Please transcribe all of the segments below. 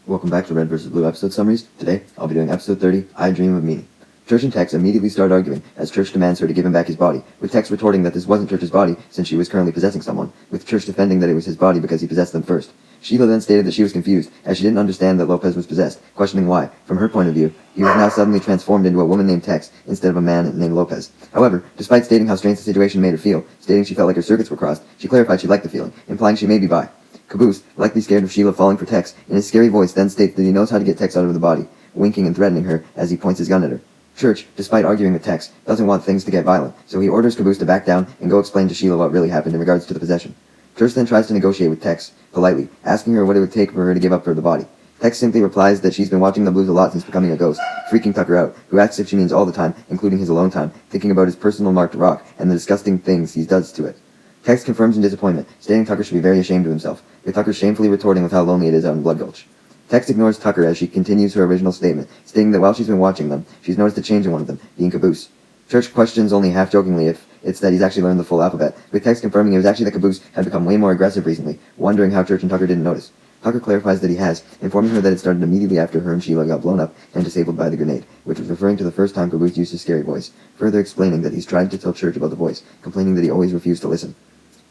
Welcome back to Red vs. Blue episode summaries. Today, I'll be doing episode 30, I Dream of Meaning. Church and Tex immediately start arguing as Church demands her to give him back his body, with Tex retorting that this wasn't Church's body since she was currently possessing someone, with Church defending that it was his body because he possessed them first. Sheila then stated that she was confused, as she didn't understand that Lopez was possessed, questioning why, from her point of view, he was now suddenly transformed into a woman named Tex instead of a man named Lopez. However, despite stating how strange the situation made her feel, stating she felt like her circuits were crossed, she clarified she liked the feeling, implying she may be bi. Caboose, likely scared of Sheila falling for Tex, in his scary voice then states that he knows how to get Tex out of the body, winking and threatening her as he points his gun at her. Church, despite arguing with Tex, doesn't want things to get violent, so he orders Caboose to back down and go explain to Sheila what really happened in regards to the possession. Church then tries to negotiate with Tex, politely, asking her what it would take for her to give up the body. Tex simply replies that she's been watching the blues a lot since becoming a ghost, freaking Tucker out, who acts as if she means all the time, including his alone time, thinking about his personal marked rock and the disgusting things he does to it. Tex confirms in disappointment, stating Tucker should be very ashamed of himself, with Tucker shamefully retorting with how lonely it is out in Blood Gulch. Tex ignores Tucker as she continues her original statement, stating that while she's been watching them, she's noticed a change in one of them, being Caboose. Church questions only half-jokingly if it's that he's actually learned the full alphabet, with Tex confirming it was actually that Caboose had become way more aggressive recently, wondering how Church and Tucker didn't notice. Tucker clarifies that he has, informing her that it started immediately after her and Sheila got blown up and disabled by the grenade, which was referring to the first time Caboose used his scary voice, further explaining that he's tried to tell Church about the voice, complaining that he always refused to listen.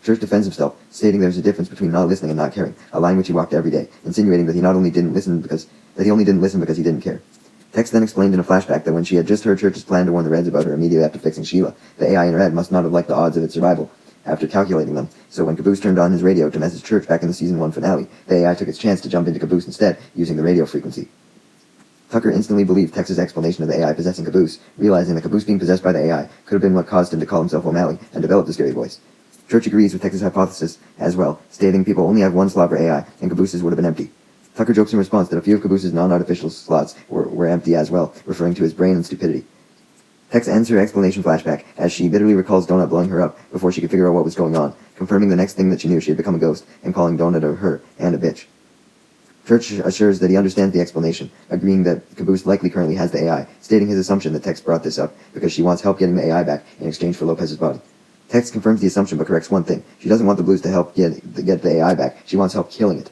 Church defends himself, stating there's a difference between not listening and not caring, a line which he walked every day, insinuating that he only didn't listen because he didn't care. Tex then explained in a flashback that when she had just heard Church's plan to warn the Reds about her immediately after fixing Sheila, the AI in her head must not have liked the odds of its survival after calculating them, so when Caboose turned on his radio to message Church back in the Season 1 finale, the AI took its chance to jump into Caboose instead, using the radio frequency. Tucker instantly believed Tex's explanation of the AI possessing Caboose, realizing that Caboose being possessed by the AI could have been what caused him to call himself O'Malley and develop the scary voice. Church agrees with Tex's hypothesis as well, stating people only have one slot for AI, and Caboose's would have been empty. Tucker jokes in response that a few of Caboose's non-artificial slots were empty as well, referring to his brain and stupidity. Tex ends her explanation flashback as she bitterly recalls Donut blowing her up before she could figure out what was going on, confirming the next thing that she knew she had become a ghost, and calling Donut a her and a bitch. Church assures that he understands the explanation, agreeing that Caboose likely currently has the AI, stating his assumption that Tex brought this up because she wants help getting the AI back in exchange for Lopez's body. Tex confirms the assumption but corrects one thing. She doesn't want the Blues to help get the AI back. She wants help killing it.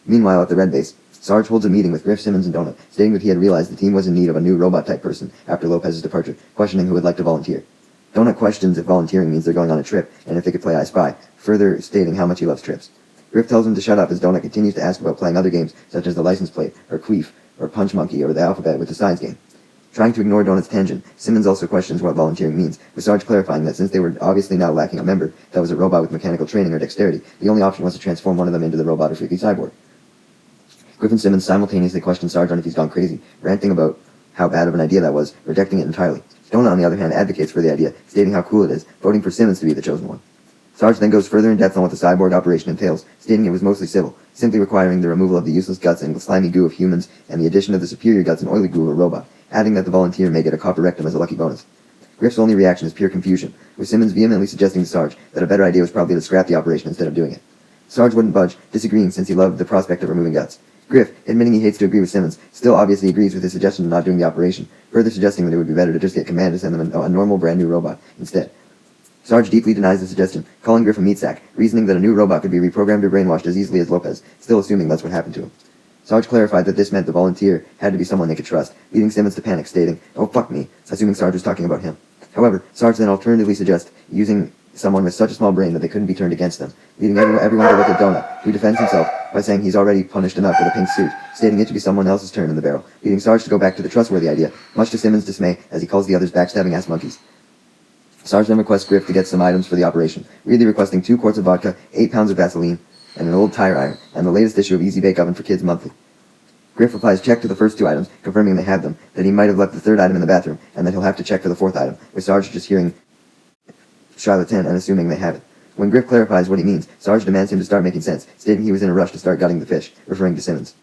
Meanwhile, at the Red base, Sarge holds a meeting with Griff, Simmons, and Donut, stating that he had realized the team was in need of a new robot-type person after Lopez's departure, questioning who would like to volunteer. Donut questions if volunteering means they're going on a trip, and if they could play I Spy, further stating how much he loves trips. Griff tells him to shut up as Donut continues to ask about playing other games such as the license plate, or Queef, or Punch Monkey, or the alphabet with the science game. Trying to ignore Donut's tangent, Simmons also questions what volunteering means, with Sarge clarifying that since they were obviously now lacking a member that was a robot with mechanical training or dexterity, the only option was to transform one of them into the robot or freaky cyborg. Griff and Simmons simultaneously question Sarge on if he's gone crazy, ranting about how bad of an idea that was, rejecting it entirely. Donut, on the other hand, advocates for the idea, stating how cool it is, voting for Simmons to be the chosen one. Sarge then goes further in depth on what the cyborg operation entails, stating it was mostly civil, simply requiring the removal of the useless guts and slimy goo of humans and the addition of the superior guts and oily goo of a robot, adding that the volunteer may get a copper rectum as a lucky bonus. Griff's only reaction is pure confusion, with Simmons vehemently suggesting to Sarge that a better idea was probably to scrap the operation instead of doing it. Sarge wouldn't budge, disagreeing since he loved the prospect of removing guts. Griff, admitting he hates to agree with Simmons, still obviously agrees with his suggestion of not doing the operation, further suggesting that it would be better to just get Command to send them a normal brand new robot instead. Sarge deeply denies the suggestion, calling Griff a meat sack, reasoning that a new robot could be reprogrammed or brainwashed as easily as Lopez, still assuming that's what happened to him. Sarge clarified that this meant the volunteer had to be someone they could trust, leading Simmons to panic, stating, "Oh fuck me," assuming Sarge was talking about him. However, Sarge then alternatively suggests using someone with such a small brain that they couldn't be turned against them, leading everyone to look at Donut, who defends himself by saying he's already punished enough for the pink suit, stating it to be someone else's turn in the barrel, leading Sarge to go back to the trustworthy idea, much to Simmons' dismay as he calls the others backstabbing ass monkeys. Sarge then requests Griff to get some items for the operation, weirdly requesting 2 quarts of vodka, 8 pounds of Vaseline, and an old tire iron, and the latest issue of Easy Bake Oven for Kids Monthly. Griff replies check to the first 2 items, confirming they have them, that he might have left the 3rd item in the bathroom, and that he'll have to check for the 4th item, with Sarge just hearing Charlotte 10 and assuming they have it. When Griff clarifies what he means, Sarge demands him to start making sense, stating he was in a rush to start gutting the fish, referring to Simmons.